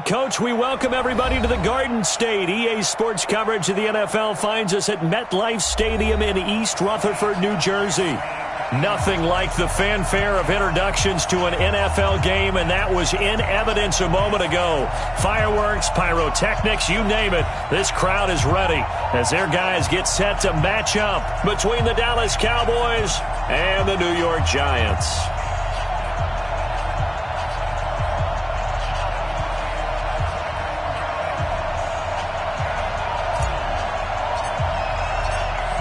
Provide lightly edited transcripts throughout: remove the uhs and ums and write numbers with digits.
right, Coach, we welcome everybody to the Garden State. EA Sports coverage of the NFL finds us at MetLife Stadium in East Rutherford, New Jersey. Nothing like the fanfare of introductions to an NFL game, and that was in evidence a moment ago. Fireworks, pyrotechnics, you name it. This crowd is ready as their guys get set to match up between the Dallas Cowboys and the New York Giants.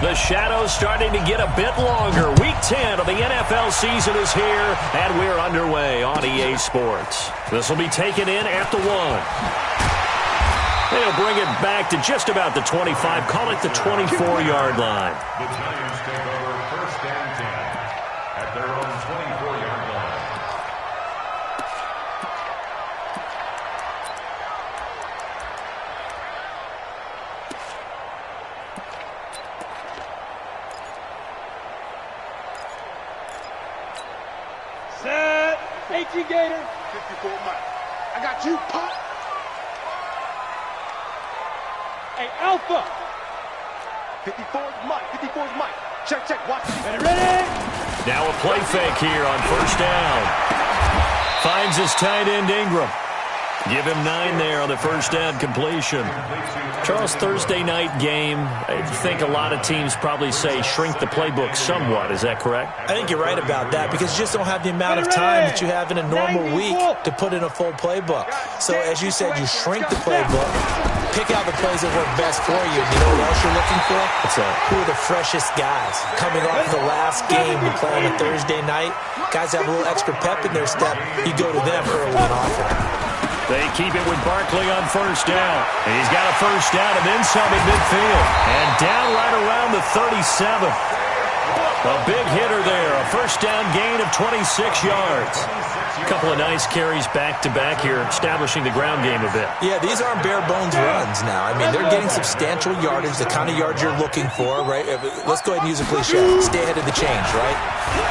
The shadow's starting to get a bit longer. Week 10 of the NFL season is here, and we're underway on EA Sports. This will be taken in at the 1. They'll bring it back to just about the 25, call it the 24-yard line. The Giants take over first and 10 at their own 24-yard line. Set. H.E. Gator. 54 Mike. I got you, Pop. Hey, Alpha. 54's Mike. 54's Mike. Check, check. Watch. Ready? Now a play fake here on first down. Finds his tight end Ingram. Give him 9 there on the first down completion. Charles, Thursday night game, I think a lot of teams probably say shrink the playbook somewhat. Is that correct? I think you're right about that because you just don't have the amount of time that you have in a normal week to put in a full playbook. So as you said, you shrink the playbook, pick out the plays that work best for you. You know what else you're looking for? What's that? Who are the freshest guys coming off the last game to play on a Thursday night? Guys have a little extra pep in their step. You go to them early and often. They keep it with Barkley on first down. He's got a first down and then some at midfield. And down right around the 37. A big hitter there. A first down gain of 26 yards. A couple of nice carries back-to-back here, establishing the ground game a bit. Yeah, these aren't bare-bones runs now. I mean, they're getting substantial yardage, the kind of yards you're looking for, right? Let's go ahead and use a cliche. Stay ahead of the change, right?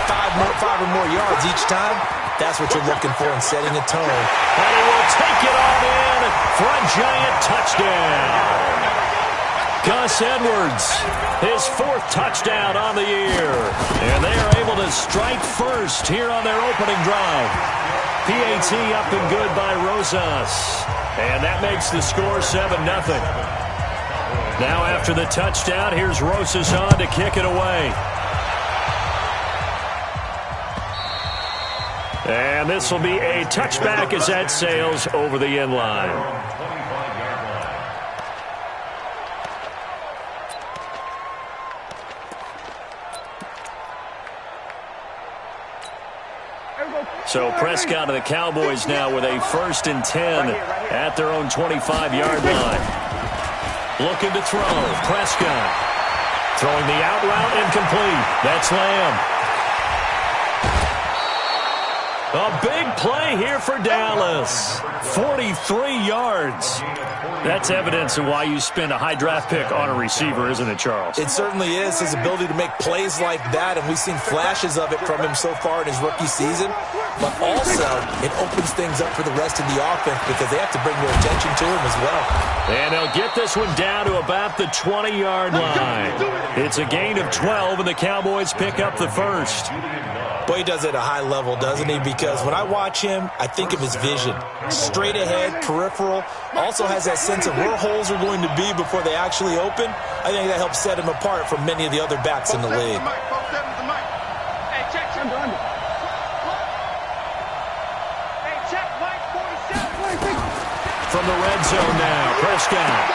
Five or more yards each time. That's what you're looking for in setting a tone. And he will take it on in for a Giant touchdown. Gus Edwards, his 4th touchdown on the year. And they are able to strike first here on their opening drive. PAT up and good by Rosas. And that makes the score 7-0. Now after the touchdown, here's Rosas on to kick it away. And this will be a touchback as that sails over the end line. So Prescott and the Cowboys now with a 1st and 10 at their own 25-yard line. Looking to throw. Prescott throwing the out route incomplete. That's Lamb. A big play here for Dallas. 43 yards. That's evidence of why you spend a high draft pick on a receiver, isn't it, Charles? It certainly is, his ability to make plays like that, and we've seen flashes of it from him so far in his rookie season. But also, it opens things up for the rest of the offense because they have to bring their attention to him as well. And they'll get this one down to about the 20-yard line. It's a gain of 12, and the Cowboys pick up the first. Boy, he does it at a high level, doesn't he? Because when I watch him, I think of his vision. Straight ahead, peripheral. Also has that sense of where holes are going to be before they actually open. I think that helps set him apart from many of the other backs in the league. From the red zone now, Prescott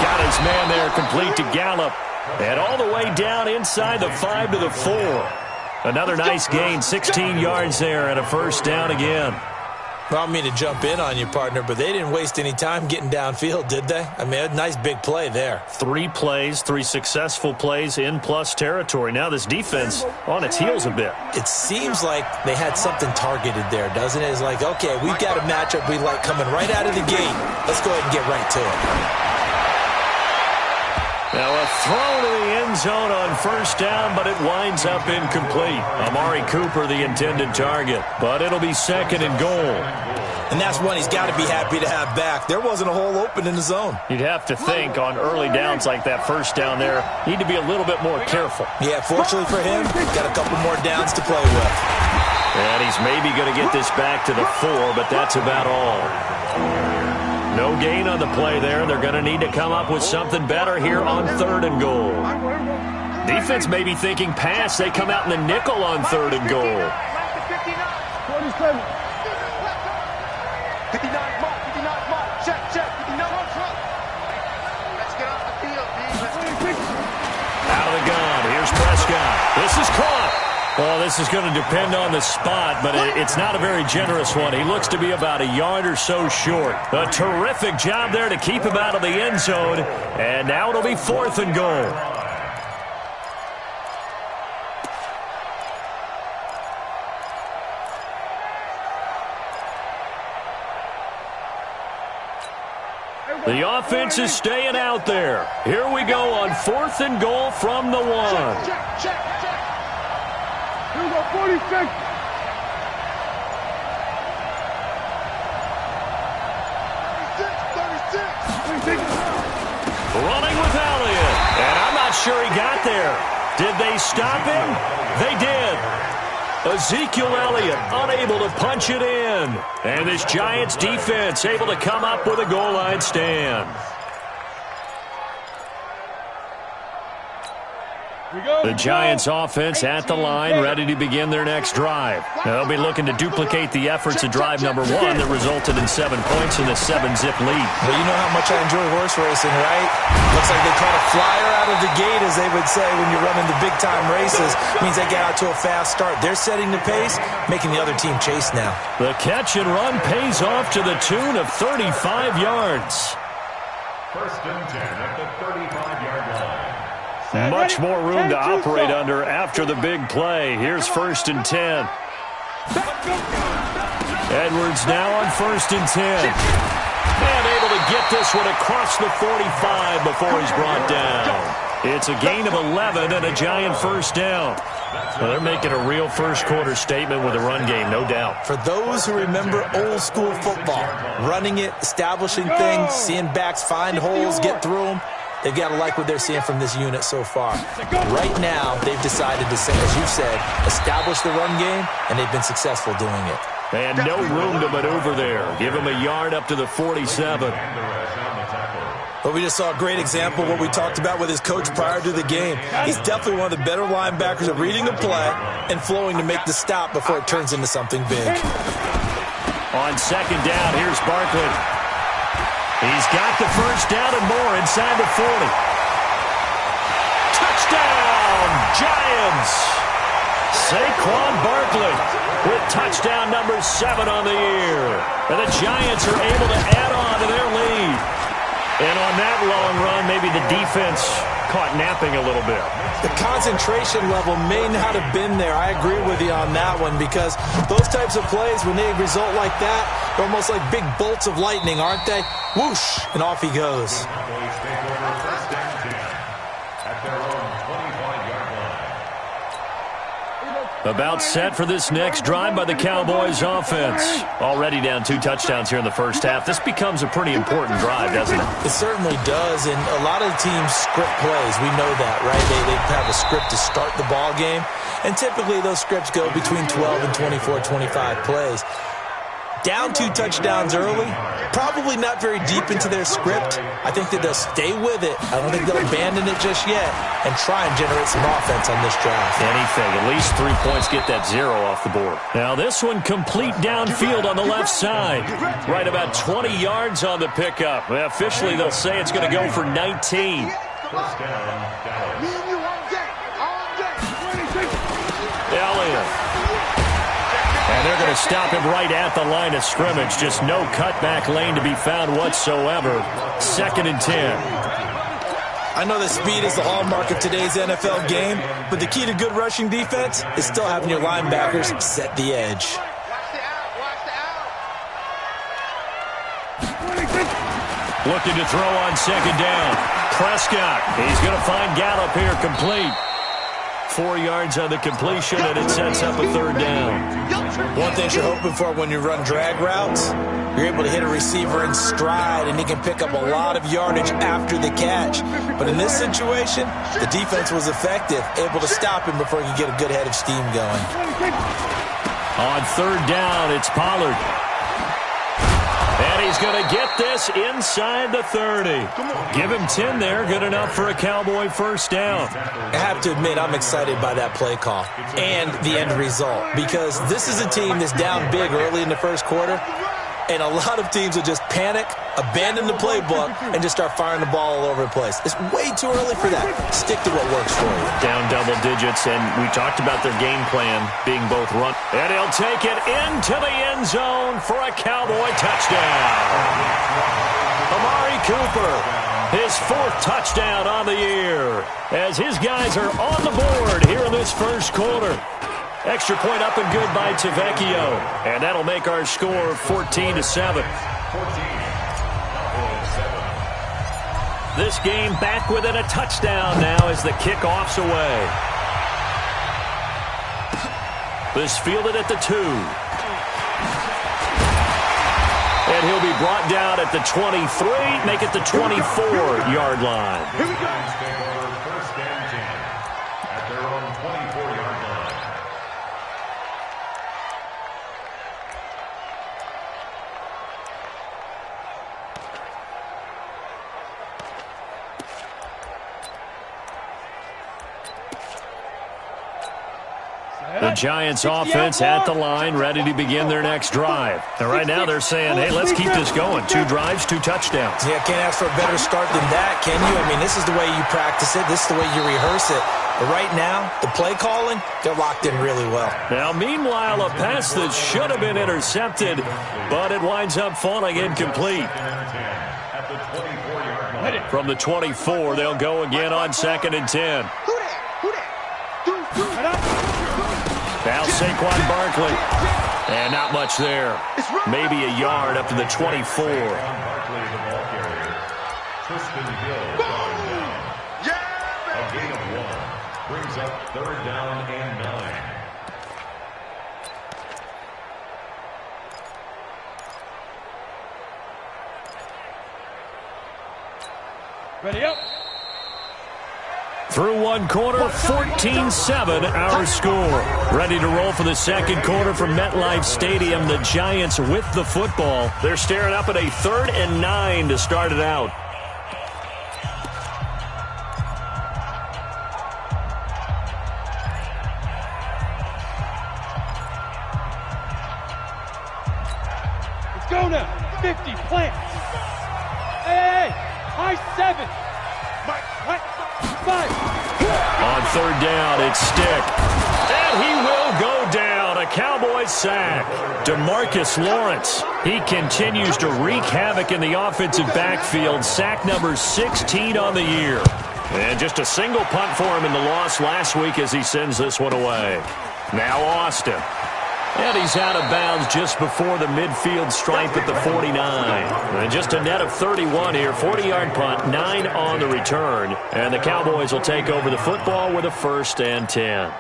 got his man there complete to Gallup. And all the way down inside the 5 to the 4. Another nice gain, 16 yards there and a first down again. Well, I don't mean to jump in on you, partner, but they didn't waste any time getting downfield, did they? I mean, a nice big play there. 3 plays, 3 successful plays in plus territory. Now this defense on its heels a bit. It seems like they had something targeted there, doesn't it? It's like, okay, we've got a matchup we like coming right out of the gate. Let's go ahead and get right to it. Now a throw to the end zone on first down, but it winds up incomplete. Amari Cooper, the intended target, but it'll be 2nd and goal. And that's one he's got to be happy to have back. There wasn't a hole open in the zone. You'd have to think on early downs like that first down there, need to be a little bit more careful. Yeah, fortunately for him, got a couple more downs to play with. And he's maybe going to get this back to the 4, but that's about all. No gain on the play there. They're going to need to come up with something better here on 3rd and goal. Defense may be thinking pass. They come out in the nickel on 3rd and goal. 47. 59 mark, 59 mark. Check, 59 mark. Let's get off the field, D. Out of the gun. Here's Prescott. This is caught. Well, this is going to depend on the spot, but it's not a very generous one. He looks to be about a yard or so short. A terrific job there to keep him out of the end zone. And now it'll be 4th and goal. The offense is staying out there. Here we go on 4th and goal from the 1. Check. Here we go, 46. 36. Running with Elliott. And I'm not sure he got there. Did they stop him? They did. Ezekiel Elliott unable to punch it in. And this Giants defense able to come up with a goal line stand. The Giants offense at the line, ready to begin their next drive. They'll be looking to duplicate the efforts of drive number 1 that resulted in 7 points in a 7-zip lead. Well, you know how much I enjoy horse racing, right? Looks like they caught a flyer out of the gate, as they would say when you're running the big-time races. Means they get out to a fast start. They're setting the pace, making the other team chase now. The catch and run pays off to the tune of 35 yards. 1st and 10 at the 35-yard line. Much more room to operate under after the big play. Here's 1st and 10. Edwards now on 1st and 10. And able to get this one across the 45 before he's brought down. It's a gain of 11 and a Giant first down. Well, they're making a real first-quarter statement with a run game, no doubt. For those who remember old-school football, running it, establishing things, seeing backs find holes, get through them, they've got to like what they're seeing from this unit so far. Right now, they've decided to, as you said, establish the run game, and they've been successful doing it. And no room to maneuver there. Give him a yard up to the 47. But we just saw a great example of what we talked about with his coach prior to the game. He's definitely one of the better linebackers at reading a play and flowing to make the stop before it turns into something big. On 2nd down, here's Barkley. He's got the first down and more inside the 40. Touchdown, Giants! Saquon Barkley with touchdown number 7 on the year. And the Giants are able to add on to their lead. And on that long run, maybe the defense caught napping a little bit. The concentration level may not have been there. I agree with you on that one, because those types of plays, when they result like that, they're almost like big bolts of lightning, aren't they? Whoosh, and off he goes. About set for this next drive by the Cowboys offense. Already down 2 touchdowns here in the first half. This becomes a pretty important drive, doesn't it? It certainly does, and a lot of the teams script plays. We know that, right? They have a script to start the ball game, and typically those scripts go between 12 and 24, 25 plays. Down 2 touchdowns early, probably not very deep into their script. I think that they'll stay with it. I don't think they'll abandon it just yet and try and generate some offense on this drive. Anything, at least 3 points, get that 0 off the board. Now this one complete downfield on the left side. Right about 20 yards on the pickup. Well, officially they'll say it's going to go for 19. Elliott. And they're going to stop him right at the line of scrimmage. Just no cutback lane to be found whatsoever. 2nd and 10. I know that speed is the hallmark of today's NFL game, but the key to good rushing defense is still having your linebackers set the edge. Looking to throw on 2nd down. Prescott. He's going to find Gallup here complete. 4 yards on the completion, and it sets up a third down. One thing you're hoping for when you run drag routes, you're able to hit a receiver in stride, and he can pick up a lot of yardage after the catch. But in this situation, the defense was effective, able to stop him before he could get a good head of steam going. On third down, it's Pollard. And he's going to get this inside the 30. Give him 10 there. Good enough for a Cowboy first down. I have to admit, I'm excited by that play call and the end result, because this is a team that's down big early in the first quarter, and a lot of teams will just panic, abandon the playbook, and just start firing the ball all over the place. It's way too early for that. Stick to what works for you. Down double digits, and we talked about their game plan being both run. And he'll take it into the end zone for a Cowboy touchdown. Amari Cooper, his 4th touchdown on the year, as his guys are on the board here in this first quarter. Extra point up and good by Tavecchio. And that'll make our score 14-7. This game back within a touchdown now as the kickoff's away. This fielded at the 2. And he'll be brought down at the 23, make it the 24-yard line. Here we go. First and 10 at their own 24-yard line. The Giants offense at the line, ready to begin their next drive. And right now they're saying, hey, let's keep this going. 2 drives, 2 touchdowns. Yeah, can't ask for a better start than that, can you? I mean, this is the way you practice it. This is the way you rehearse it. But right now, the play calling, they're locked in really well. Now, meanwhile, a pass that should have been intercepted, but it winds up falling incomplete. From the 24, they'll go again on 2nd and 10. Now Saquon Barkley. And not much there. Maybe a yard up to the 24. A gain of 1 brings up 3rd down and 9. Ready up. Through 1 quarter, 14-7 our score. Ready to roll for the second quarter from MetLife Stadium. The Giants with the football. They're staring up at a 3rd and 9 to start it out. Let's go now. 50, plant. Hey, high 7. Mike, 5. On 3rd down, it's Stick. And he will go down. A Cowboys sack. DeMarcus Lawrence. He continues to wreak havoc in the offensive backfield. Sack number 16 on the year. And just a single punt for him in the loss last week as he sends this one away. Now Austin. And he's out of bounds just before the midfield stripe at the 49. And just a net of 31 here. 40-yard punt, 9 on the return. And the Cowboys will take over the football with a 1st and 10.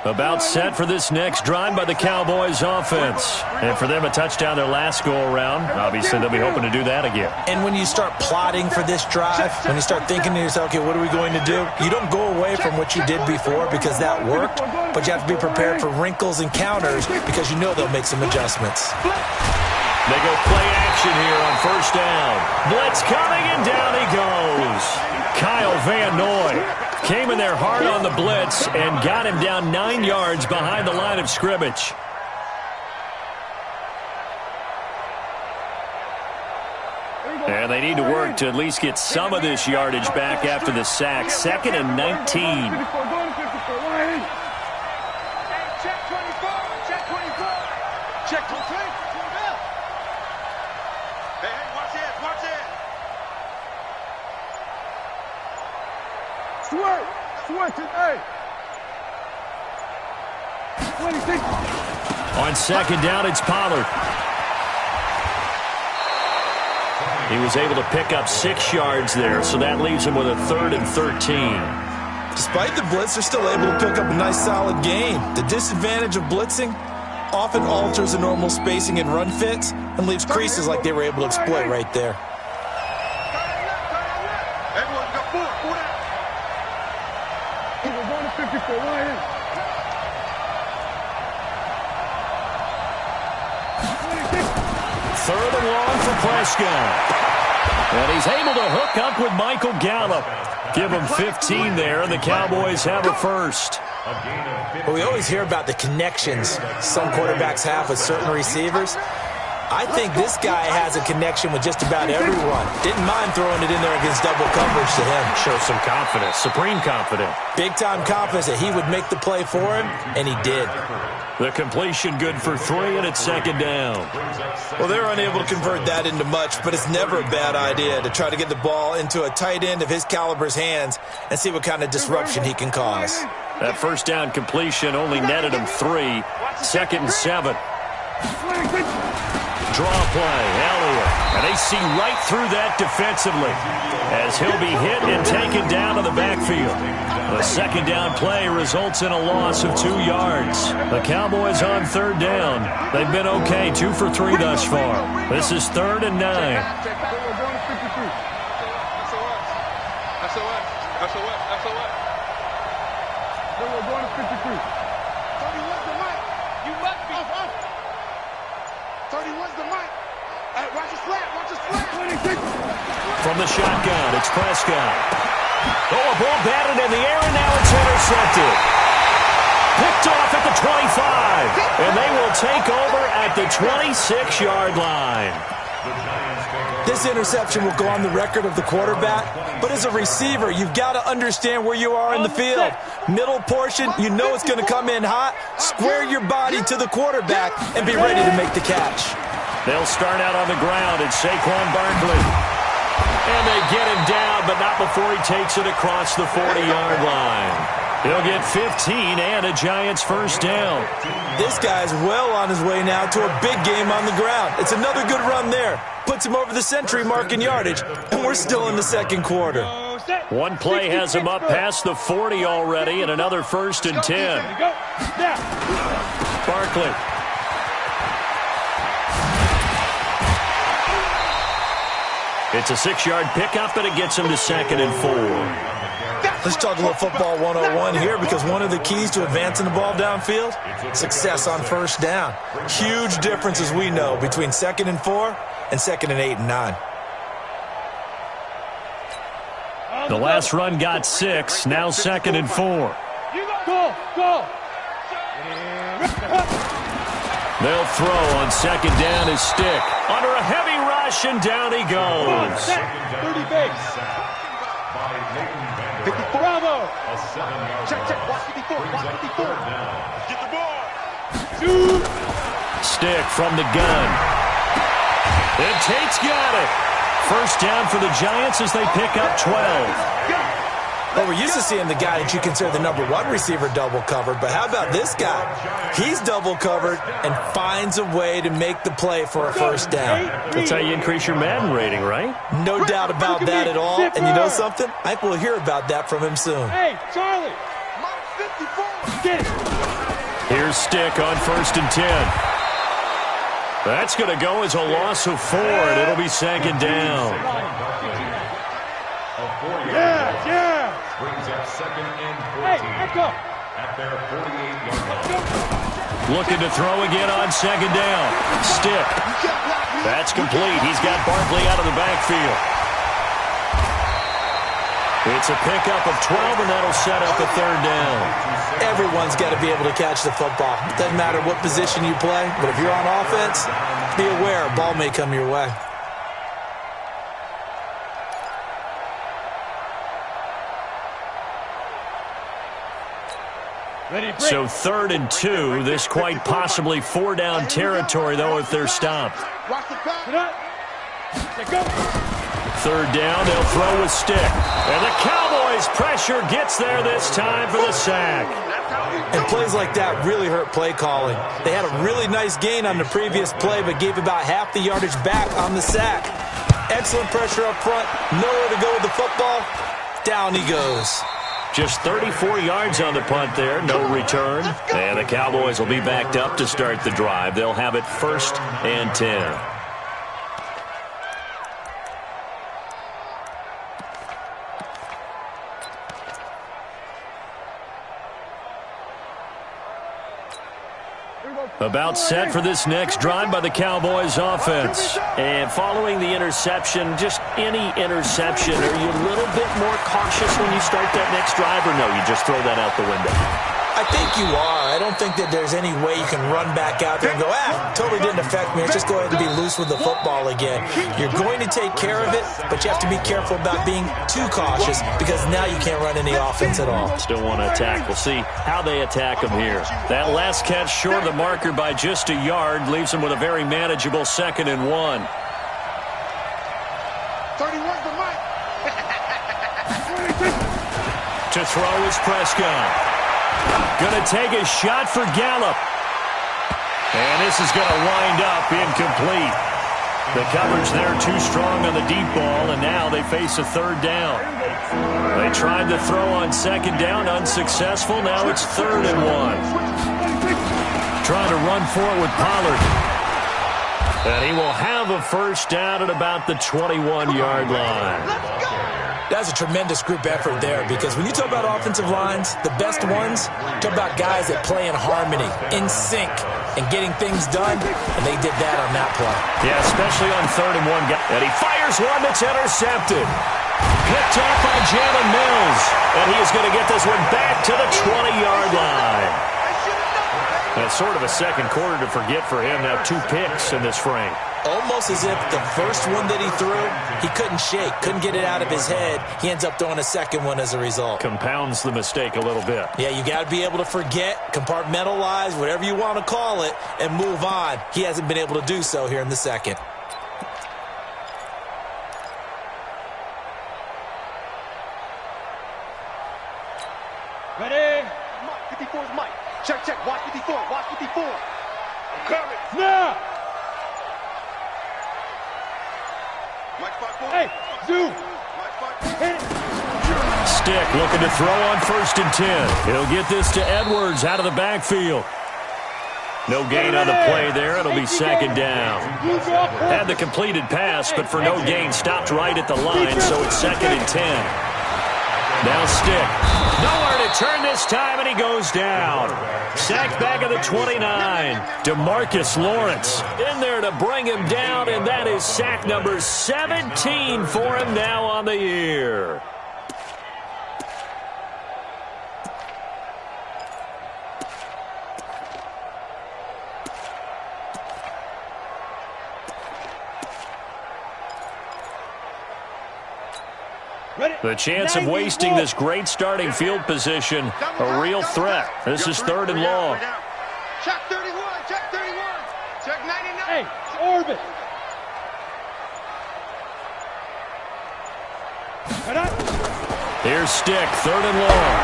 About set for this next drive by the Cowboys offense. And for them, a touchdown their last go-around. Obviously, they'll be hoping to do that again. And when you start plotting for this drive, when you start thinking to yourself, okay, what are we going to do? You don't go away from what you did before because that worked, but you have to be prepared for wrinkles and counters because you know they'll make some adjustments. They go play action here on 1st down. Blitz coming, and down he goes. Kyle Van Noy came in there hard on the blitz and got him down 9 yards behind the line of scrimmage. And they need to work to at least get some of this yardage back after the sack. 2nd and 19. Check 24. Check 24. Check 24. Hey, watch it. Watch it. Switch it, hey. 26. On 2nd down, it's Pollard. He was able to pick up 6 yards there, so that leaves him with a 3rd and 13. Despite the blitz, they're still able to pick up a nice solid gain. The disadvantage of blitzing often alters the normal spacing and run fits and leaves creases like they were able to exploit right there. Everyone's got four. Four down. We're going to 54. Right in. Third and long for Prescott. And he's able to hook up with Michael Gallup. Give him 15 there, and the Cowboys have a first. Well, we always hear about the connections some quarterbacks have with certain receivers. I think this guy has a connection with just about everyone. Didn't mind throwing it in there against double coverage to him. Shows some confidence, supreme confidence. Big-time confidence that he would make the play for him, and he did. The completion good for 3, and it's second down. Well, they're unable to convert that into much, but it's never a bad idea to try to get the ball into a tight end of his caliber's hands and see what kind of disruption he can cause. That first down completion only netted him 3. Second and 7. Draw play, Elliott. And they see right through that defensively as he'll be hit and taken down to the backfield. The second down play results in a loss of 2 yards. The Cowboys on third down. They've been okay, 2 for 3 thus far. This is 3rd and 9. We're going to 53. 31's the mic. You must be. 31's the mic. Watch the slap. Watch the slap. From the shotgun, it's Prescott. Oh, a ball batted in the air, and now it's intercepted. Picked off at the 25, and they will take over at the 26-yard line. This interception will go on the record of the quarterback, but as a receiver, you've got to understand where you are in the field. Middle portion, you know it's going to come in hot. Square your body to the quarterback and be ready to make the catch. They'll start out on the ground, and Saquon Barkley. And they get him down, but not before he takes it across the 40-yard line. He'll get 15 and a Giants first down. This guy's well on his way now to a big game on the ground. It's another good run there. Puts him over the century mark in yardage, and we're still in the second quarter. One play has him up past the 40 already, and another 1st and 10. Barkley. It's a 6-yard pickup, and it gets him to 2nd and 4. Let's talk a little football 101 here, because one of the keys to advancing the ball downfield, success on first down. Huge difference, as we know, between 2nd and 4 and 2nd and 8 and 9. The last run got 6, now 2nd and 4. Go. They'll throw on 2nd down his stick. Under a heavy rush, and down he goes. 30 base. 54. Bravo. Check. Watch 54. Get the ball. Shoot. Stick from the gun. And Tate's got it. First down for the Giants as they pick up 12. Well, we're used to seeing the guy that you consider the number 1 receiver double covered, but how about this guy? He's double covered and finds a way to make the play for a first down. That's how you increase your Madden rating, right? No doubt about that at all. And you know something? I think we'll hear about that from him soon. Hey, Charlie. Mark 54. Get it. Here's Stick on 1st and 10. That's going to go as a loss of 4, and it'll be 2nd down. Yeah. Brings up 2nd and 14. Hey, echo. At their 48-yard line. Looking to throw again on 2nd down. Stick. That's complete. He's got Barkley out of the backfield. It's a pickup of 12, and that'll set up a 3rd down. Everyone's got to be able to catch the football. Doesn't matter what position you play, but if you're on offense, be aware a ball may come your way. So 3rd and 2. This quite possibly 4-down territory, though, if they're stopped. 3rd down, they'll throw with Stick. And the Cowboys' pressure gets there this time for the sack. And plays like that really hurt play calling. They had a really nice gain on the previous play, but gave about half the yardage back on the sack. Excellent pressure up front. Nowhere to go with the football. Down he goes. Just 34 yards on the punt there, no return. And the Cowboys will be backed up to start the drive. They'll have it 1st and 10. About set for this next drive by the Cowboys offense. And following the interception, just any interception, are you a little bit more cautious when you start that next drive, or no, you just throw that out the window? I think you are. I don't think that there's any way you can run back out there and go, totally didn't affect me. Let's just go ahead and be loose with the football again. You're going to take care of it, but you have to be careful about being too cautious because now you can't run any offense at all. Still want to attack. We'll see how they attack them here. That last catch short of the marker by just a yard leaves them with a very manageable 2nd and 1. 31 for Mike. To throw is Prescott. Going to take a shot for Gallup. And this is going to wind up incomplete. The coverage there too strong on the deep ball, and now they face a 3rd down. They tried to throw on 2nd down, unsuccessful. Now it's 3rd and 1. Trying to run for it with Pollard. And he will have a 1st down at about the 21-yard line. That's a tremendous group effort there because when you talk about offensive lines, the best ones, talk about guys that play in harmony, in sync, and getting things done, and they did that on that play. Yeah, especially on 3rd and 1. And he fires one that's intercepted. Picked off by Jalen Mills. And he is going to get this one back to the 20-yard line. That's sort of a second quarter to forget for him. Now 2 picks in this frame. Almost as if the first one that he threw, he couldn't shake, couldn't get it out of his head. He ends up throwing a second one as a result. Compounds the mistake a little bit. Yeah, you got to be able to forget, compartmentalize, whatever you want to call it, and move on. He hasn't been able to do so here in the second. Ready? Mike, 54 is Mike. Check. Watch 54. Watch 54. I'm coming. Now. Hey, zoom. Stick looking to throw on 1st and 10. He'll get this to Edwards out of the backfield. No gain on the play there. It'll be 2nd down. Had the completed pass, but for no gain, stopped right at the line, so it's 2nd and 10. Now Stick. Nowhere to turn this time, and he goes down. Sacked back at the 29. DeMarcus Lawrence in there to bring him down, and that is sack number 17 for him now on the year. The chance of wasting this great starting field position, a real threat. This is 3rd and long. Check 31, check 31, check 99. Hey, orbit. Here's Stick, 3rd and long.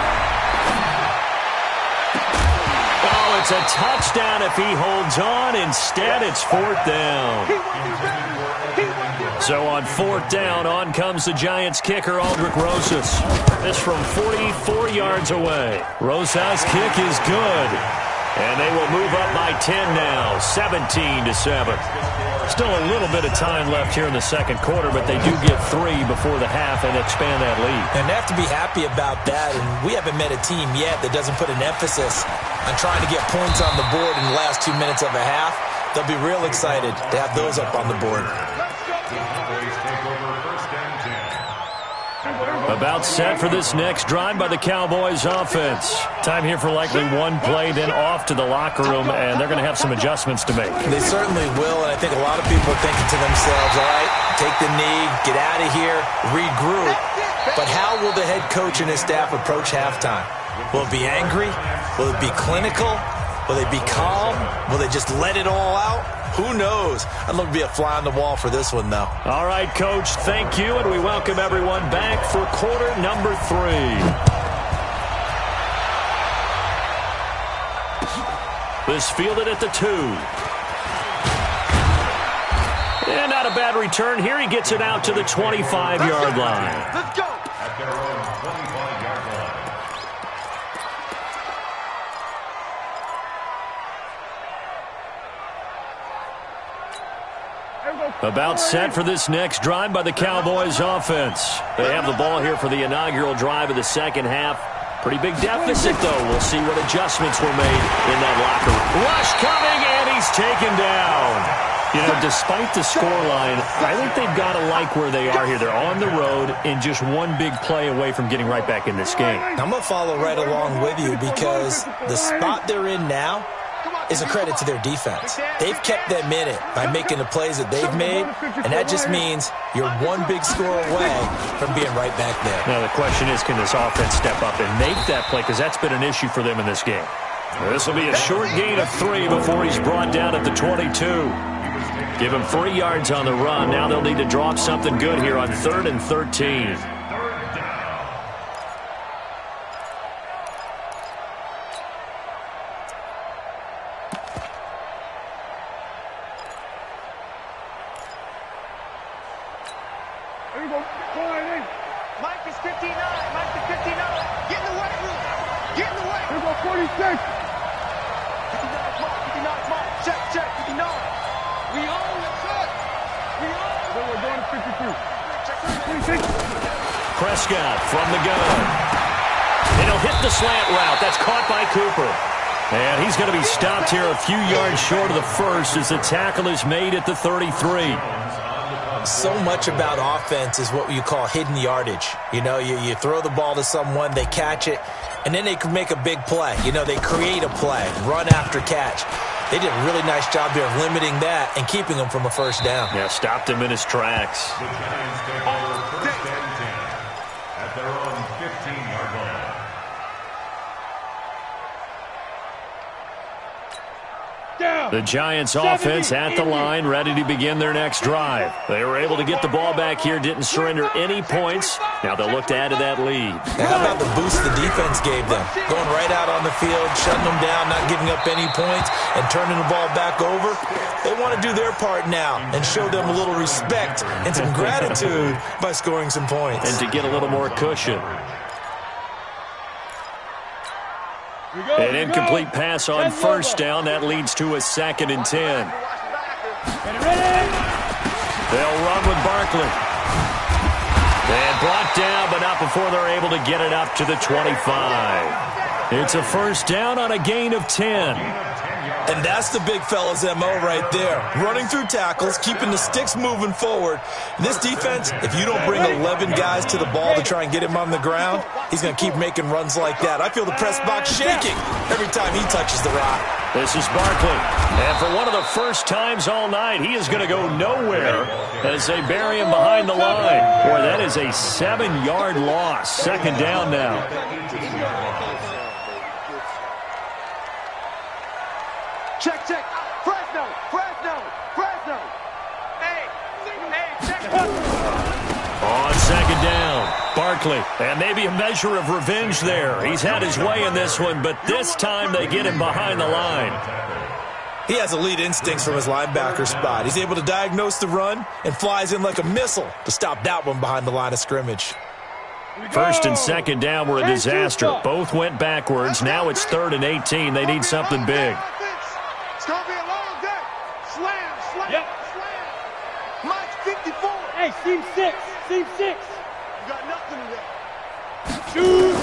Oh, it's a touchdown if he holds on. Instead, it's 4th down. So on 4th down, on comes the Giants kicker, Aldrick Rosas. This from 44 yards away. Rosas' kick is good. And they will move up by 10 now, 17-7. Still a little bit of time left here in the second quarter, but they do get 3 before the half and expand that lead. And they have to be happy about that. And we haven't met a team yet that doesn't put an emphasis on trying to get points on the board in the last 2 minutes of a half. They'll be real excited to have those up on the board. About set for this next drive by the Cowboys offense. Time here for likely one play, then off to the locker room, and they're going to have some adjustments to make. They certainly will, and I think a lot of people are thinking to themselves, all right, take the knee, get out of here, regroup. But how will the head coach and his staff approach halftime? Will it be angry? Will it be clinical? Will they be calm? Will they just let it all out? Who knows? I'd love to be a fly on the wall for this one, though. All right, Coach, thank you, and we welcome everyone back for quarter number 3. This fielded at the 2. And not a bad return here. He gets it out to the 25-yard line. Let's go. At their own 25-yard line. About set for this next drive by the Cowboys offense. They have the ball here for the inaugural drive of the second half. Pretty big deficit, though. We'll see what adjustments were made in that locker room. Rush coming, and he's taken down. You know, despite the scoreline, I think they've got to like where they are here. They're on the road and just one big play away from getting right back in this game. I'm going to follow right along with you because the spot they're in now is a credit to their defense. They've kept them in it by making the plays that they've made, and that just means you're one big score away from being right back there. Now, the question is, can this offense step up and make that play? Because that's been an issue for them in this game. This will be a short gain of 3 before he's brought down at the 22. Give him 3 yards on the run. Now they'll need to drop something good here on 3rd and 13. Mike is 59. Mike is 59. Get in the way, Ruth. Get in the way. Here we go, 46. 59's Mike. 59's Mike. Check, check. 59. We own the cut. We own. So we're going to 52. Check, 26. Prescott from the gun. And he'll hit the slant route. That's caught by Cooper. And he's going to be stopped here a few yards short of the first as the tackle is made at the 33. So much about offense is what you call hidden yardage. You know, you throw the ball to someone, they catch it, and then they can make a big play. You know, they create a play, run after catch. They did a really nice job there of limiting that and keeping him from a first down. Yeah, stopped him in his tracks. The Giants take over first and 10 at their own 15-yard line. The Giants offense at the line, ready to begin their next drive. They were able to get the ball back here, didn't surrender any points. Now they'll look to add to that lead. Now how about the boost the defense gave them? Going right out on the field, shutting them down, not giving up any points, and turning the ball back over. They want to do their part now and show them a little respect and some gratitude by scoring some points. And to get a little more cushion. An incomplete pass on first down. That leads to a 2nd and 10. They'll run with Barkley. And brought down, but not before they're able to get it up to the 25. It's a first down on a gain of 10. And that's the big fella's MO right there. Running through tackles, keeping the sticks moving forward. This defense, if you don't bring 11 guys to the ball to try and get him on the ground, he's going to keep making runs like that. I feel the press box shaking every time he touches the rock. This is Barkley. And for one of the first times all night, he is going to go nowhere as they bury him behind the line. Boy, that is a 7-yard loss. 2nd down now. Check, check. Fresno, Fresno, Fresno. Hey, check. On 2nd down, Barkley. And maybe a measure of revenge there. He's had his way in this one, but this time they get him behind the line. He has elite instincts from his linebacker spot. He's able to diagnose the run and flies in like a missile to stop that one behind the line of scrimmage. 1st and 2nd down were a disaster. Both went backwards. Now it's 3rd and 18. They need something big. It's going to be a long day. Slam, slam, slam. Mike, 54. Hey, seam 6. Seam 6. You got nothing today. Shoot.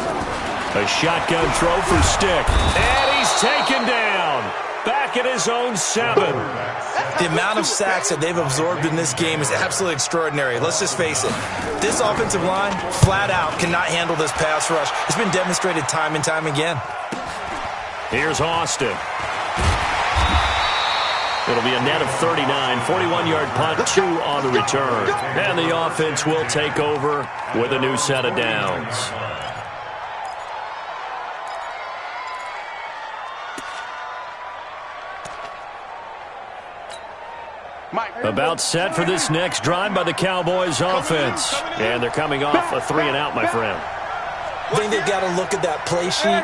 A shotgun throw for Stick. And he's taken down. Back at his own 7. The amount of sacks that they've absorbed in this game is absolutely extraordinary. Let's just face it. This offensive line, flat out, cannot handle this pass rush. It's been demonstrated time and time again. Here's Austin. It'll be a net of 39, 41-yard punt, 2 on the return. And the offense will take over with a new set of downs. About set for this next drive by the Cowboys offense. And they're coming off a 3-and-out, my friend. I think they've got to look at that play sheet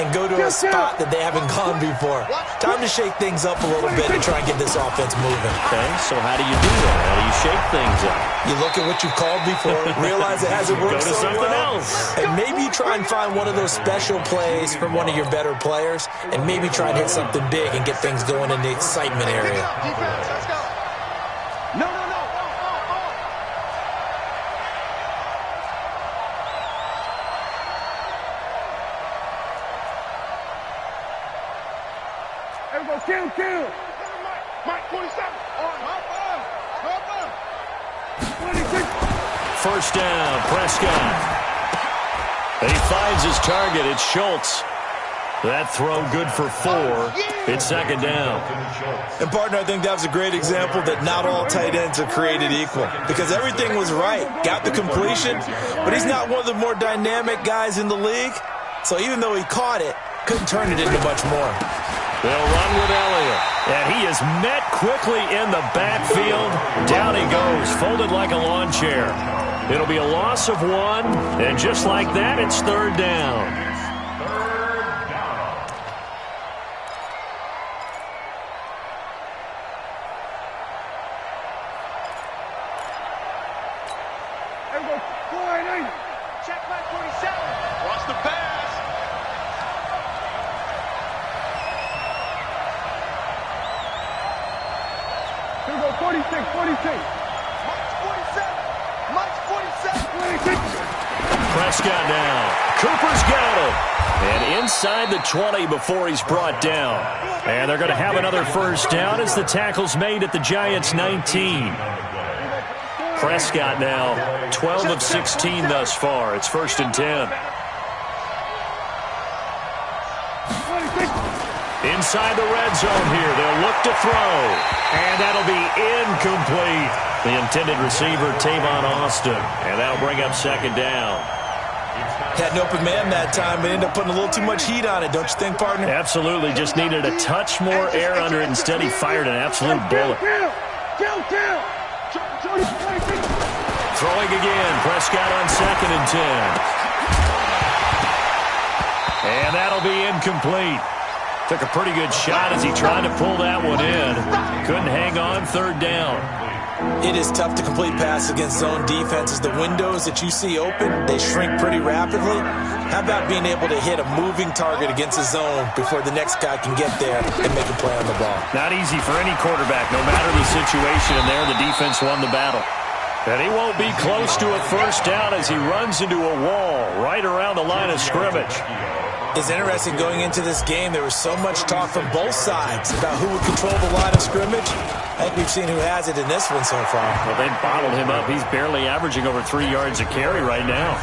and go to a spot that they haven't gone before. Time to shake things up a little bit and try and get this offense moving. Okay, so how do you do that? How do you shake things up? You look at what you've called before, realize it hasn't worked so well. Go to something else. And maybe try and find one of those special plays from one of your better players, and maybe try and hit something big and get things going in the excitement area. No. Kill. Mike 27. Hop on. 26. First down, Prescott. And he finds his target. It's Schultz. That throw good for 4. It's second down. And, partner, I think that was a great example that not all tight ends are created equal because everything was right. Got the completion, but he's not one of the more dynamic guys in the league. So even though he caught it, couldn't turn it into much more. They'll run with Elliott. And he is met quickly in the backfield. Down he goes, folded like a lawn chair. It'll be a loss of 1, and just like that, it's third down. Check Mike 47. Watch the pass. Here we go, 46. Mike's 47. Prescott now. Cooper's got it. And inside the 20 before he's brought down. And they're going to have another first down as the tackle's made at the Giants' 19. Prescott now 12 of 16 thus far. It's first and 10. Inside the red zone here. They'll look to throw. And that'll be incomplete. The intended receiver, Tavon Austin. And that'll bring up second down. Had an open man that time, but ended up putting a little too much heat on it, don't you think, partner? Absolutely. Just needed a touch more air under it. Instead, he fired an absolute bullet. Throwing again. Prescott on second and 10. And that'll be incomplete. Took a pretty good shot as he tried to pull that one in. Couldn't hang on, third down. It is tough to complete passes against zone defenses. The windows that you see open, they shrink pretty rapidly. How about being able to hit a moving target against a zone before the next guy can get there and make a play on the ball? Not easy for any quarterback, no matter the situation, and there the defense won the battle. And he won't be close to a first down as he runs into a wall right around the line of scrimmage. It's interesting going into this game. There was so much talk from both sides about who would control the line of scrimmage. I think we've seen who has it in this one so far. Well, they bottled him up. He's barely averaging over 3 yards a carry right now.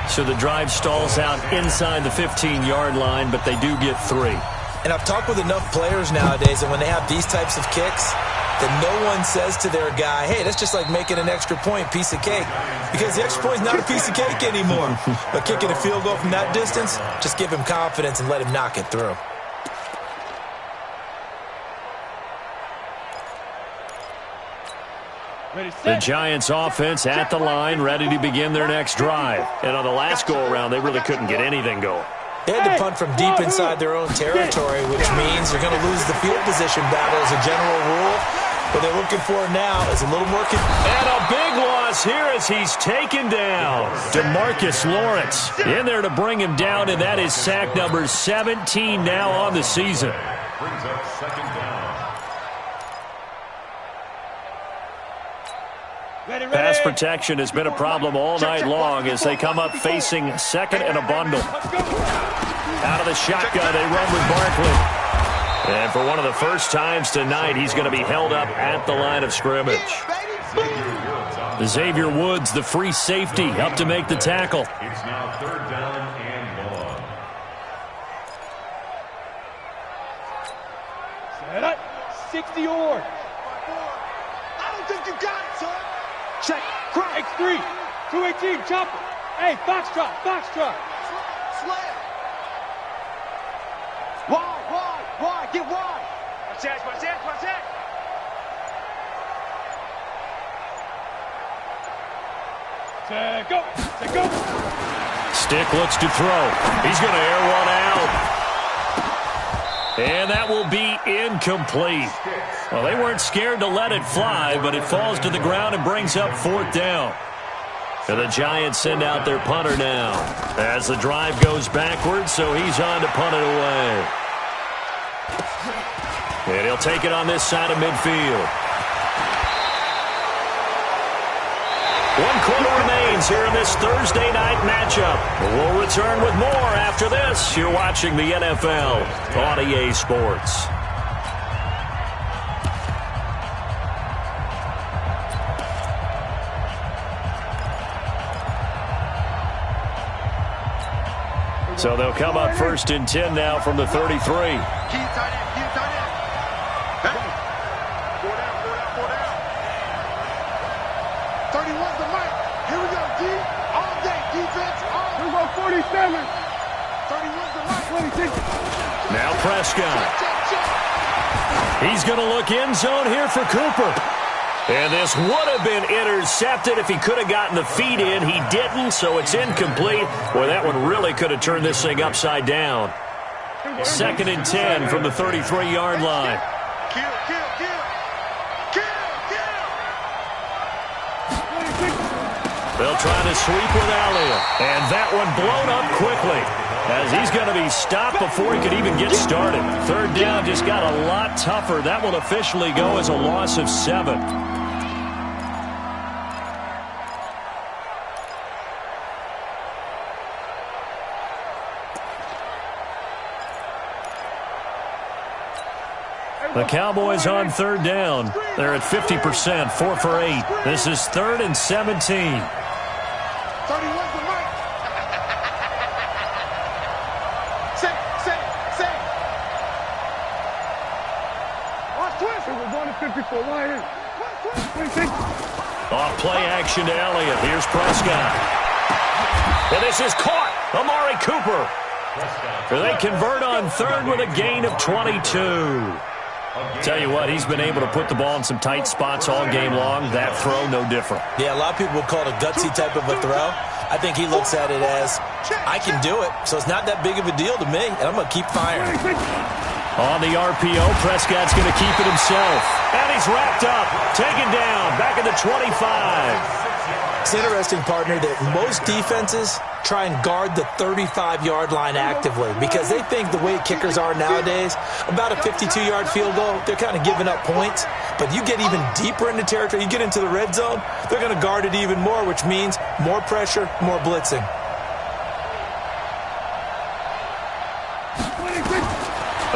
So the drive stalls out inside the 15-yard line, but they do get 3. And I've talked with enough players nowadays, and when they have these types of kicks, that no one says to their guy, hey, that's just like making an extra point, piece of cake. Because the extra point is not a piece of cake anymore. But kicking a field goal from that distance, just give him confidence and let him knock it through. The Giants offense at the line, ready to begin their next drive. And on the last go-around, they really couldn't get anything going. They had to punt from deep inside their own territory, which means they're going to lose the field position battle as a general rule. What they're looking for now is a little more... And a big loss here as he's taken down. DeMarcus Lawrence in there to bring him down, and that is sack number 17 now on the season. Brings up second down. Pass protection has been a problem all night long as they come up facing second and a bundle. Out of the shotgun, they run with Barkley. And for one of the first times tonight, he's going to be held up at the line of scrimmage. Xavier Woods, the free safety, up to make the tackle. It's now third down and 1. Set up. 60 yards. I don't think you got it, son. Check. Crack. X3. 218. Chopper. Hey, Foxtrot. Slam. Wide. Get wide. Watch that. Go. Stick looks to throw. He's going to air one out. And that will be incomplete. Well, they weren't scared to let it fly, but it falls to the ground and brings up fourth down. And the Giants send out their punter now as the drive goes backwards, so he's on to punt it away. And he'll take it on this side of midfield. 1 quarter remains here in this Thursday night matchup. We'll return with more after this. You're watching the NFL on EA Sports. So they'll come up 1st and 10 now from the 33. Keep tight end, keep tight end. Hey. 4 down. 31's the mic. Here we go, D. All day, defense. Here we go, 47. 31's the mic. 26. Now Prescott. He's going to look end zone here for Cooper. And this would have been intercepted if he could have gotten the feet in. He didn't, so it's incomplete. Boy, that one really could have turned this thing upside down. 2nd and 10 from the 33-yard line. Kill. They'll try to sweep with Elliott. And that one blown up quickly, as he's going to be stopped before he could even get started. 3rd down just got a lot tougher. That will officially go as a loss of 7. The Cowboys on 3rd down. They're at 50%, 4 for 8. This is 3rd and 17. 31's the mic. Say. Watch twist. We're going to 54. Right here. Off play action to Elliott. Here's Prescott. And this is caught. Amari Cooper. They convert on 3rd with a gain of 22. Tell you what, he's been able to put the ball in some tight spots all game long. That throw, no different. Yeah, a lot of people would call it a gutsy type of a throw. I think he looks at it as, I can do it, so it's not that big of a deal to me, and I'm going to keep firing. On the RPO, Prescott's going to keep it himself. And he's wrapped up, taken down, back at the 25. It's interesting, partner, that most defenses try and guard the 35-yard line actively because they think the way kickers are nowadays, about a 52-yard field goal, they're kind of giving up points. But you get even deeper into territory, you get into the red zone, they're going to guard it even more, which means more pressure, more blitzing.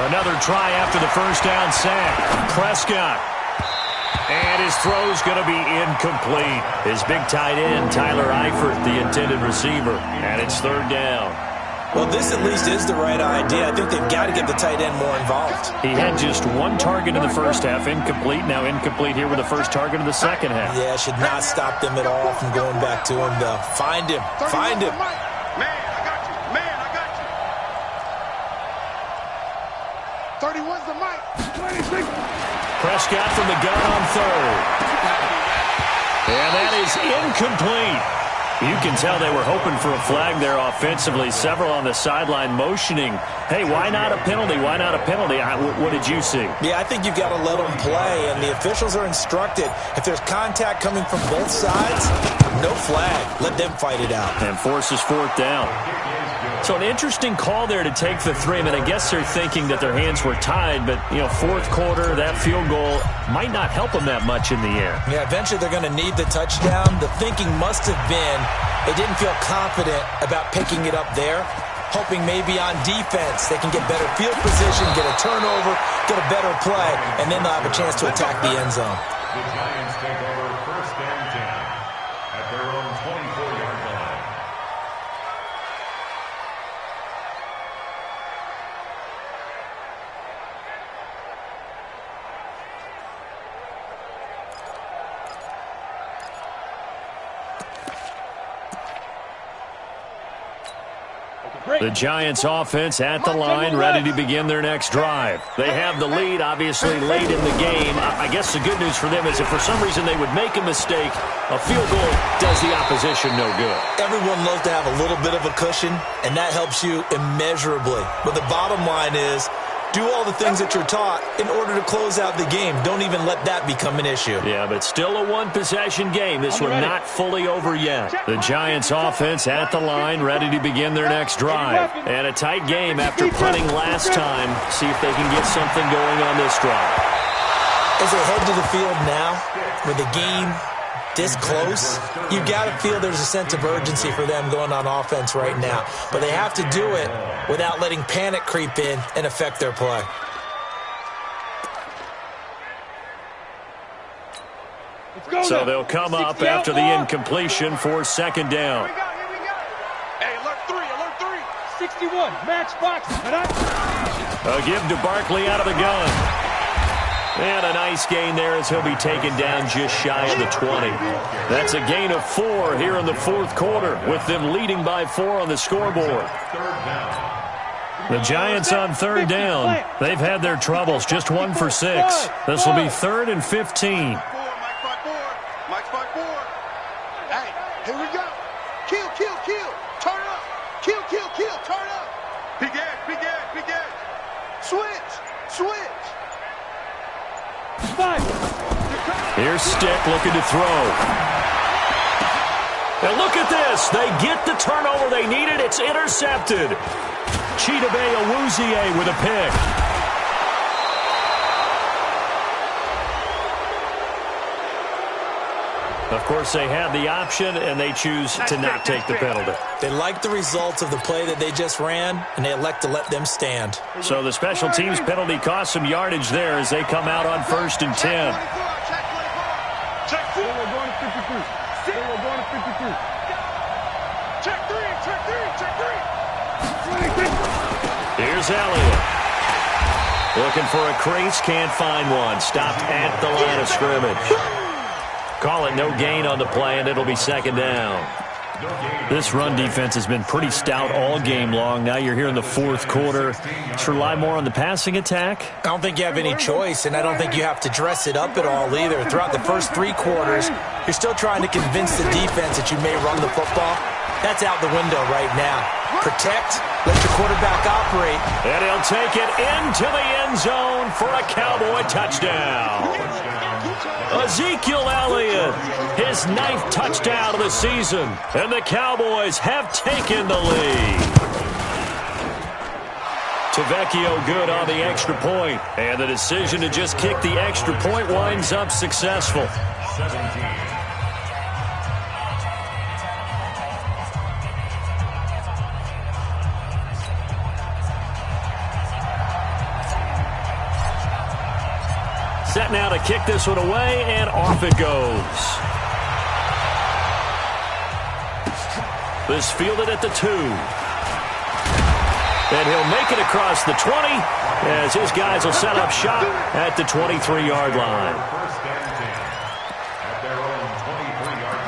Another try after the 1st down sack. Prescott. And his throw's going to be incomplete. His big tight end, Tyler Eifert, the intended receiver. And it's 3rd down. Well, this at least is the right idea. I think they've got to get the tight end more involved. He had just 1 target in the 1st half, incomplete. Now incomplete here with the 1st target of the 2nd half. Yeah, should not stop them at all from going back to him, though. Find him. Find him. Man, I got you. 31's the mic. 26. Prescott from the gun on 3rd. And that is incomplete. You can tell they were hoping for a flag there offensively. Several on the sideline motioning, hey, why not a penalty? Why not a penalty? What did you see? Yeah, I think you've got to let them play, and the officials are instructed. If there's contact coming from both sides, no flag. Let them fight it out. And forces 4th down. So an interesting call there to take the 3. I mean, I guess they're thinking that their hands were tied, but, 4th quarter, that field goal might not help them that much in the air. Yeah, eventually they're going to need the touchdown. The thinking must have been they didn't feel confident about picking it up there, hoping maybe on defense they can get better field position, get a turnover, get a better play, and then they'll have a chance to attack the end zone. The Giants take over 1st and 10 at their own 24-yard line. The Giants offense at the line, ready to begin their next drive. They have the lead, obviously, late in the game. I guess the good news for them is if for some reason they would make a mistake, a field goal does the opposition no good. Everyone loves to have a little bit of a cushion, and that helps you immeasurably. But the bottom line is, do all the things that you're taught in order to close out the game. Don't even let that become an issue. Yeah, but still a one-possession game. This one not fully over yet. The Giants offense at the line, ready to begin their next drive. And a tight game after punting last time. See if they can get something going on this drive. As they head to the field now, with the game this close, you got to feel there's a sense of urgency for them going on offense right now. But they have to do it without letting panic creep in and affect their play. So they'll come up after the incompletion for second down. Here we go. Hey, alert 3. 61, match box. A give to Barkley out of the gun. And a nice gain there as he'll be taken down just shy of the 20. That's a gain of 4 here in the fourth quarter, with them leading by 4 on the scoreboard. The Giants on third down. They've had their troubles, just 1 for 6. This will be 3rd and 15. Mike's 5-4. Hey, here we go. Kill. Turn up. Kill. Turn up. Big edge. Switch. Here's Stick looking to throw. And look at this. They get the turnover they needed. It's intercepted. Chidobe Awuzie with a pick. Of course, they have the option, and they choose to not take the penalty. They like the results of the play that they just ran, and they elect to let them stand. So the special teams penalty cost some yardage there as they come out on 1st and 10. Check 4. We're going to 53. We're going to 53. Check 3. Here's Elliott. Looking for a crease, can't find one. Stopped at the line of scrimmage. Call it no gain on the play, and it'll be second down. This run defense has been pretty stout all game long. Now you're here in the fourth quarter. To rely more on the passing attack? I don't think you have any choice, and I don't think you have to dress it up at all either. Throughout the first 3 quarters, you're still trying to convince the defense that you may run the football. That's out the window right now. Protect, let your quarterback operate. And he'll take it into the end zone for a Cowboy touchdown. Ezekiel Elliott, his 9th touchdown of the season, and the Cowboys have taken the lead. Tavecchio good on the extra point, and the decision to just kick the extra point winds up successful. 17. Set now to kick this one away, and off it goes. This fielded at the 2. And he'll make it across the 20 as his guys will set up shop at the 23-yard line. First and 10 at their own 23-yard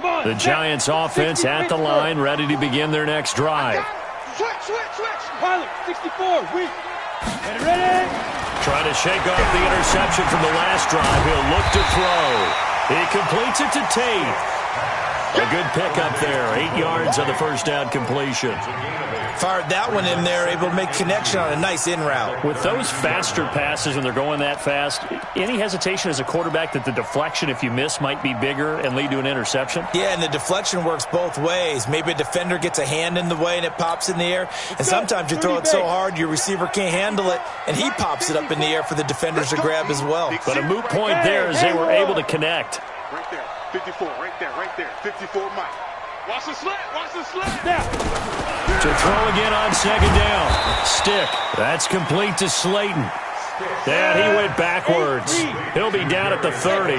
line. The Giants offense at the line, ready to begin their next drive. Switch. Pilot, 64, weak. Ready. Trying to shake off the interception from the last drive. He'll look to throw. He completes it to Tate. A good pickup there. 8 yards on the first down completion. Fired that one in there, able to make connection on a nice in route. With those faster passes when they're going that fast, any hesitation as a quarterback that the deflection, if you miss, might be bigger and lead to an interception? Yeah, and the deflection works both ways. Maybe a defender gets a hand in the way and it pops in the air. And sometimes you throw it so hard your receiver can't handle it, and he pops it up in the air for the defenders to grab as well. But a moot point there as they were able to connect. Right there. 54, right there. 54, Mike. Watch the slant. To throw again on second down. Stick. That's complete to Slayton. And he went backwards. He'll be down at the 30.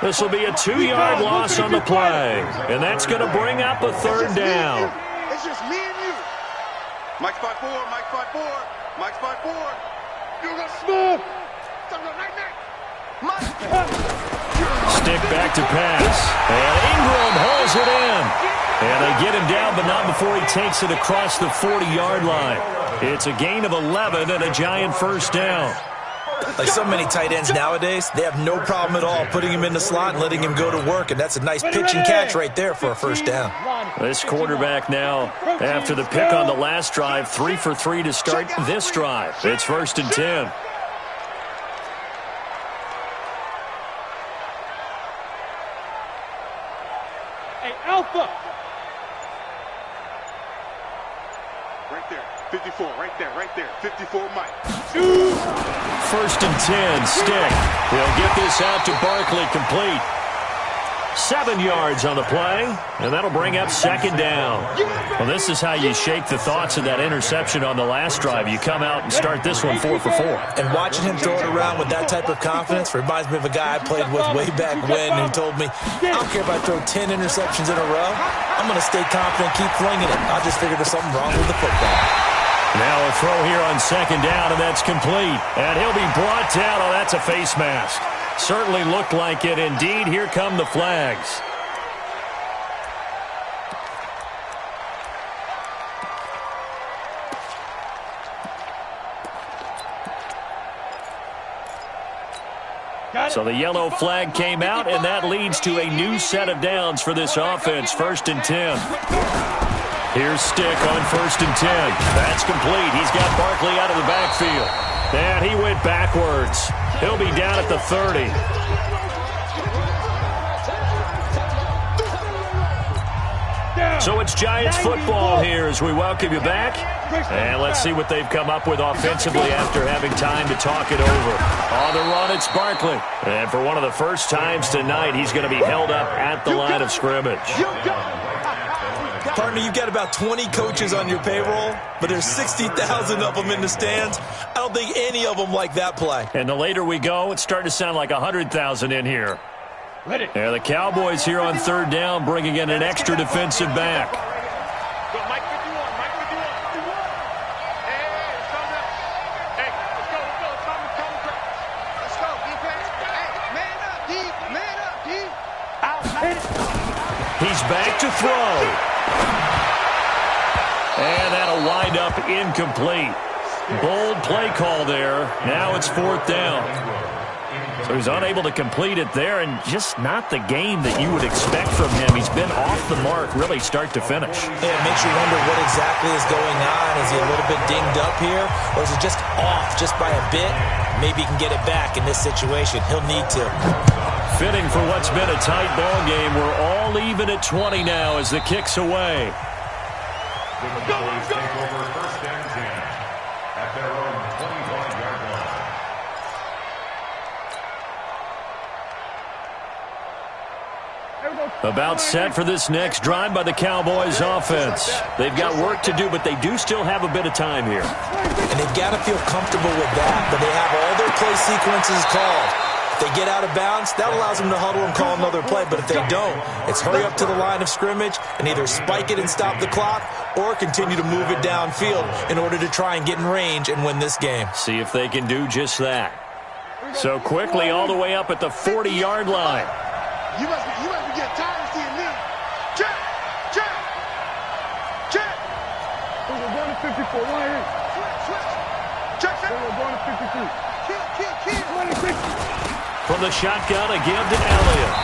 This will be a 2-yard loss on the play. And that's going to bring up a third down. It's just me and you. Mike's 5-4. You got smooth. Stick back to pass. And Ingram holds it in. And they get him down, but not before he takes it across the 40-yard line. It's a gain of 11 and a Giant first down. Like so many tight ends nowadays, they have no problem at all putting him in the slot and letting him go to work, and that's a nice pitch and catch right there for a first down. This quarterback now, after the pick on the last drive, 3 for 3 to start this drive. It's 1st and 10. Hey, Alpha, 54, right there. 54 Mike. 1st and 10, Stick. He'll get this out to Barkley, complete. 7 yards on the play, and that'll bring up 2nd down. Well, this is how you shake the thoughts of that interception on the last drive. You come out and start this one 4 for 4. And watching him throw it around with that type of confidence reminds me of a guy I played with way back when who told me, I don't care if I throw 10 interceptions in a row. I'm going to stay confident, keep flinging it. I just figured there's something wrong with the football. Now a throw here on 2nd down, and that's complete. And he'll be brought down. Oh, that's a face mask. Certainly looked like it. Indeed, here come the flags. So the yellow flag came out, and that leads to a new set of downs for this offense. 1st and 10. Here's Stick on 1st and 10. That's complete. He's got Barkley out of the backfield. And he went backwards. He'll be down at the 30. So it's Giants football here as we welcome you back. And let's see what they've come up with offensively after having time to talk it over. On the run, it's Barkley. And for one of the first times tonight, he's going to be held up at the line of scrimmage. Partner, you've got about 20 coaches on your payroll, but there's 60,000 of them in the stands. I don't think any of them like that play. And the later we go, it's starting to sound like 100,000 in here. Yeah, the Cowboys here on 3rd down, bringing in an extra defensive back. Go, Mike 51, Mike 51. Hey, it's coming up. Hey, let's go. It's coming. Let's go, defense. Hey, man up, D. Out. He's back to throw. And that'll wind up incomplete. Bold play call there. Now it's 4th down. So he's unable to complete it there, and just not the game that you would expect from him. He's been off the mark really start to finish. Yeah, it makes you wonder what exactly is going on. Is he a little bit dinged up here, or is it just off just by a bit? Maybe he can get it back in this situation. He'll need to. Fitting for what's been a tight ball game. We're all even at 20 now as the kick's away. The Cowboys take over 1st and 10 at their own 25-yard line. About set for this next drive by the Cowboys offense. They've got work to do, but they do still have a bit of time here. And they've got to feel comfortable with that, but they have all their play sequences called. If they get out of bounds, that allows them to huddle and call another play. But if they don't, it's hurry up to the line of scrimmage and either spike it and stop the clock or continue to move it downfield in order to try and get in range and win this game. See if they can do just that. So quickly all the way up at the 40-yard line. You must be getting tired of seeing me. Check. We're going to 54. One here. Switch. Check. We're going to 52. Kill. 26. From the shotgun, a give to Elliott.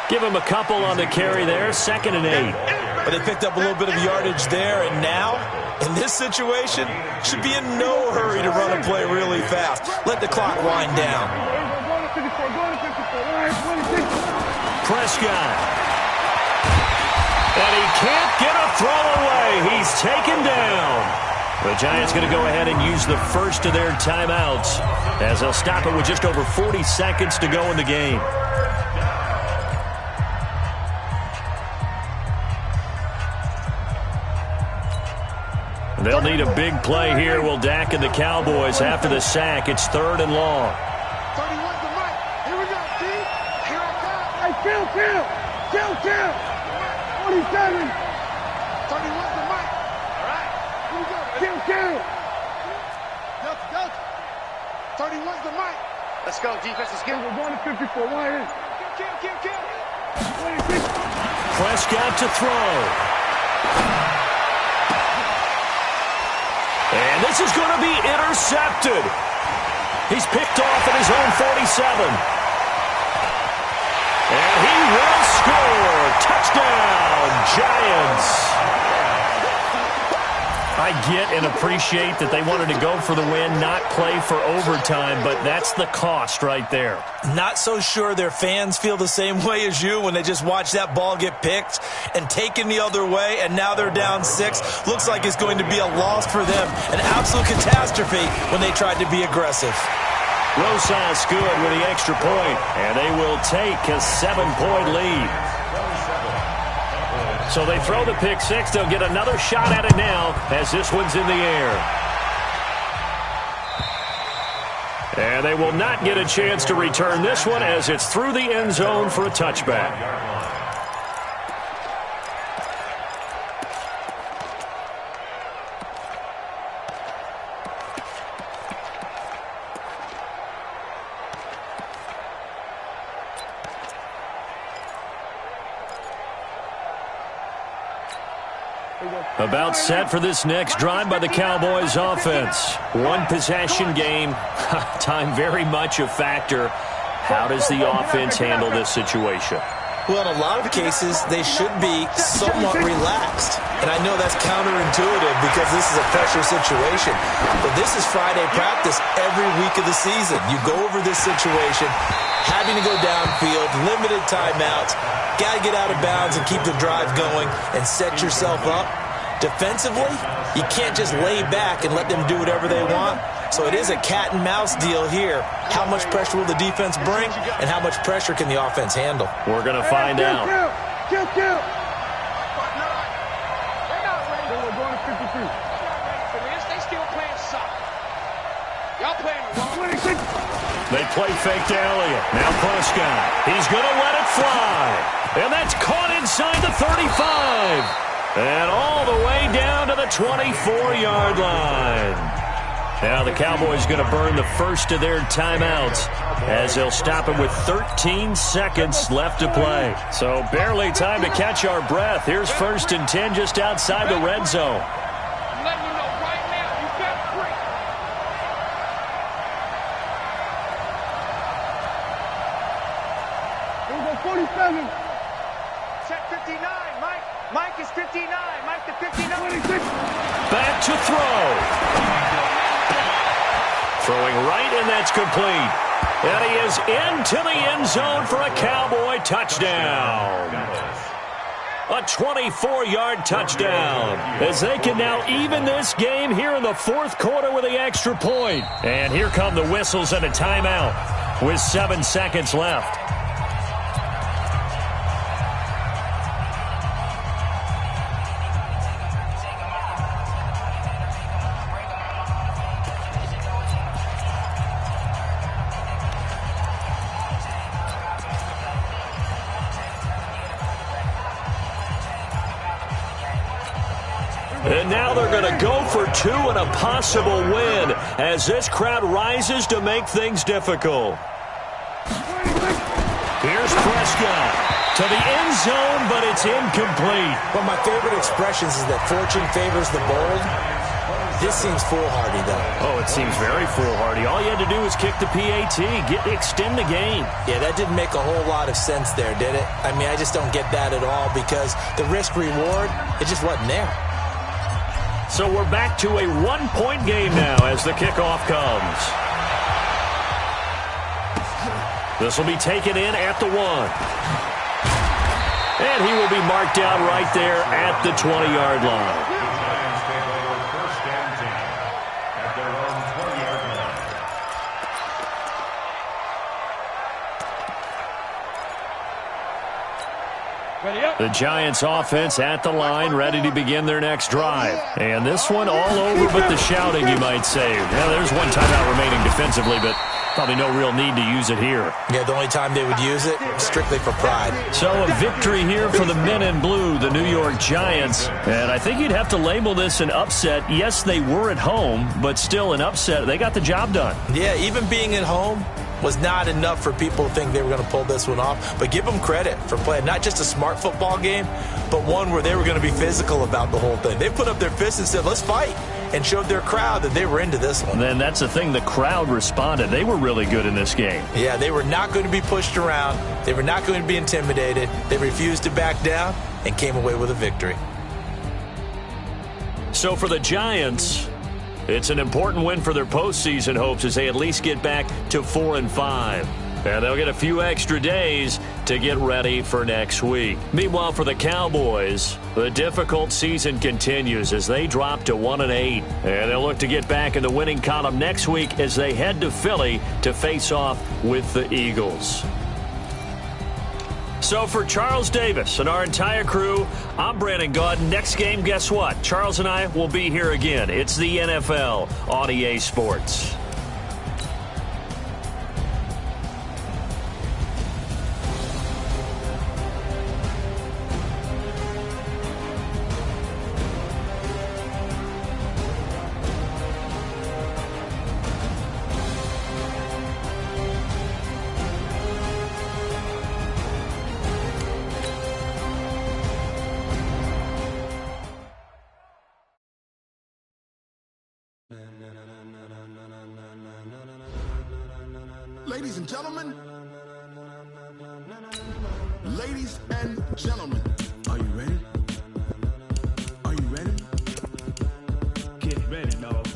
Give him a couple on the carry there. 2nd and 8. But they picked up a little bit of yardage there, and now, in this situation, should be in no hurry to run a play really fast. Let the clock wind down. Prescott. And he can't get a throw away. He's taken down. The Giants going to go ahead and use the first of their timeouts as they'll stop it with just over 40 seconds to go in the game. They'll need a big play here. Will Dak and the Cowboys after the sack. It's 3rd and long. 31's the mic. Here we go, D. Here I come. Hey, kill. 27. 31's the mic. All right. Here we go. Kill. Go. 31's the mic. Let's go, defense. Let's get it. We're going to 54. One here. Kill. 26. Prescott to throw. And this is going to be intercepted. He's picked off at his own 47. And he will score. Touchdown, Giants. I get and appreciate that they wanted to go for the win, not play for overtime, but that's the cost right there. Not so sure their fans feel the same way as you when they just watch that ball get picked and taken the other way, and now they're down 6. Looks like it's going to be a loss for them, an absolute catastrophe when they tried to be aggressive. Rosas good with the extra point, and they will take a 7-point lead. So they throw the pick 6. They'll get another shot at it now as this one's in the air. And they will not get a chance to return this one as it's through the end zone for a touchback. About set for this next drive by the Cowboys offense. One possession game. Time very much a factor. How does the offense handle this situation? Well, in a lot of cases, they should be somewhat relaxed. And I know that's counterintuitive because this is a pressure situation. But this is Friday practice every week of the season. You go over this situation, having to go downfield, limited timeouts, got to get out of bounds and keep the drive going and set yourself up. Defensively, you can't just lay back and let them do whatever they want. So it is a cat and mouse deal here. How much pressure will the defense bring, and how much pressure can the offense handle? We're going to find out. Kill. They're going to 53. They still playing soccer. Y'all playing wrong. 26. They play fake to Elliott. Now Prescott. He's going to let it fly. And that's caught inside the 35. And all the way down to the 24-yard line. Now the Cowboys going to burn the first of their timeouts as they'll stop it with 13 seconds left to play. So barely time to catch our breath. Here's 1st and 10 just outside the red zone. I'm letting you know right now, you got free. Here we go, 47. Check 59, Mike. Mike is 59. Mike the 59. 26. Back to throw. Throwing right, and that's complete. And he is into the end zone for a Cowboy touchdown. A 24-yard touchdown as they can now even this game here in the 4th quarter with the extra point. And here come the whistles and a timeout with 7 seconds left. And now they're going to go for 2 and a possible win as this crowd rises to make things difficult. Here's Prescott to the end zone, but it's incomplete. One of my favorite expressions is that fortune favors the bold. This seems foolhardy, though. Oh, it seems very foolhardy. All you had to do was kick the PAT, extend the game. Yeah, that didn't make a whole lot of sense there, did it? I mean, I just don't get that at all because the risk-reward, it just wasn't there. So we're back to a 1-point game now as the kickoff comes. This will be taken in at the 1. And he will be marked out right there at the 20-yard line. Lions take over 1st and 10 at their own 20-yard line. The Giants offense at the line, ready to begin their next drive. And this one all over but the shouting, you might say. Now, there's one timeout remaining defensively, but probably no real need to use it here. Yeah, the only time they would use it, strictly for pride. So a victory here for the men in blue, the New York Giants. And I think you'd have to label this an upset. Yes, they were at home, but still an upset. They got the job done. Yeah, even being at home was not enough for people to think they were going to pull this one off. But give them credit for playing not just a smart football game, but one where they were going to be physical about the whole thing. They put up their fists and said, let's fight, and showed their crowd that they were into this one. Then that's the thing. The crowd responded. They were really good in this game. Yeah, they were not going to be pushed around. They were not going to be intimidated. They refused to back down and came away with a victory. So for the Giants, it's an important win for their postseason hopes as they at least get back to 4-5. And they'll get a few extra days to get ready for next week. Meanwhile, for the Cowboys, the difficult season continues as they drop to 1-8. And they'll look to get back in the winning column next week as they head to Philly to face off with the Eagles. So for Charles Davis and our entire crew, I'm Brandon Gaudin. Next game, guess what? Charles and I will be here again. It's the NFL on EA Sports. Ladies and gentlemen, are you ready? Are you ready? Get ready, dog.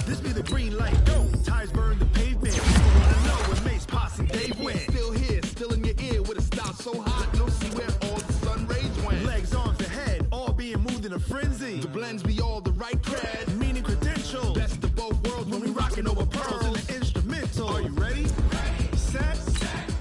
This be the green light, go. Tires burn the pavement. You wanna know when Mace, Posse, Dave went. Still here, still in your ear with a style so hot, you'll see where all the sun rays went. Legs, arms, the head, all being moved in a frenzy. The blends be all the right cred, meaning credentials. Best of both worlds when we rocking over pearls in the instrumental. Are you ready? Set,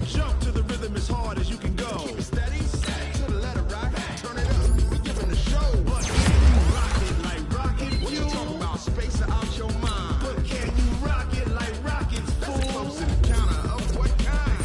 jump to the rhythm as hard as you can go. Keep it steady, to the letter right, turn it up, we giving the show. But can you rock it like rocket fuel? What you talking about, space out your mind? But can you rock it like rockets, fool? That's a close encounter of what kind?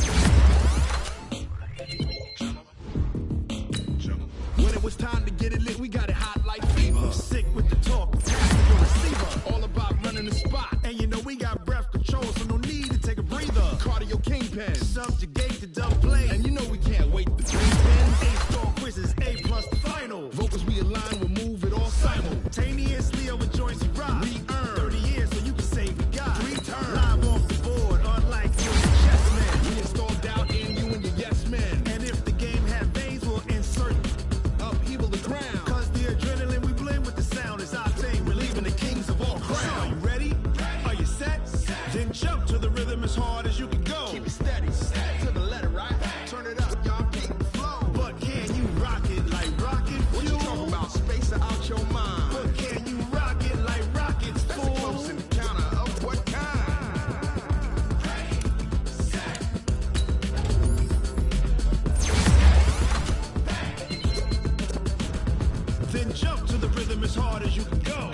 When it was time to get it lit, we got it hot like fever. Sick with the talk, pass to your receiver. All about running the spot, and you know we got breath control, so no need to take a breather. Cardio kingpin, subjugate the dumb play, and you know we can't wait to spin. A-star quizzes, A+ the final. Vocals we align, we'll move it all simultaneously over joints we rock. We earn 30 years, so you can say we got 3 turns. Live off the board, unlike you and the chess man. We install doubt in you and your yes men. And if the game had veins, we'll insert upheaval the ground. Cause the adrenaline we blend with the sound is our thing. We're leaving the kings of all crowns. Are you ready? Are you set? Then jump to the rhythm as hard as you can go. Keep it steady, to the letter right. Turn it up, y'all keep the flow. But can you rock it like rocket fuel? What you talking about, space out your mind? But can you rock it like rockets, fool? That's a close encounter of what kind? Then jump to the rhythm as hard as you can go.